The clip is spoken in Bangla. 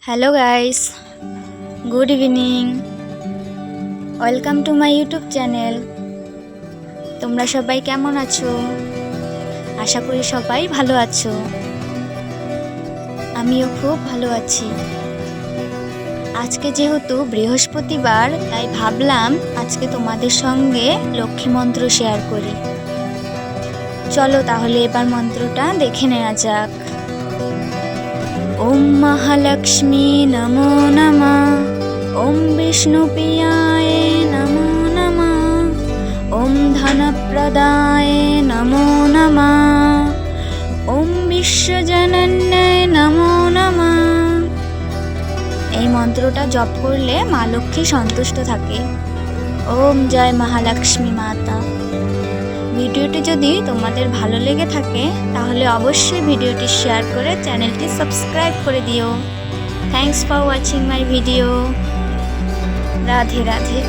Hello guys, good evening. Welcome to my YouTube channel. তোমরা সবাই কেমন আছো? আশা করি সবাই ভালো আছো। আমিও খুব ভালো আছি। আজকে যেহেতু বৃহস্পতিবার, তাই ভাবলাম আজকে তোমাদের সঙ্গে লক্ষ্মী মন্ত্র শেয়ার করি। চলো তাহলে এবার মন্ত্রটা দেখে নেওয়া যাক। ওম মহালক্ষ্মী নমো নমঃ। ওম বিষ্ণুপ্রিয়ায় নমো নমঃ। ওম ধনপ্রদায় নমো নমঃ। ওম বিশ্বজনন্যায় নমো নমঃ। এই মন্ত্রটা জপ করলে মা লক্ষ্মী সন্তুষ্ট থাকে। ওম জয় মহালক্ষ্মী মাতা। ভিডিওটি যদি তোমাদের ভালো লেগে থাকে তাহলে অবশ্যই ভিডিওটি শেয়ার করে চ্যানেলটি সাবস্ক্রাইব করে দিও। Thanks for watching my video. Radhe Radhe.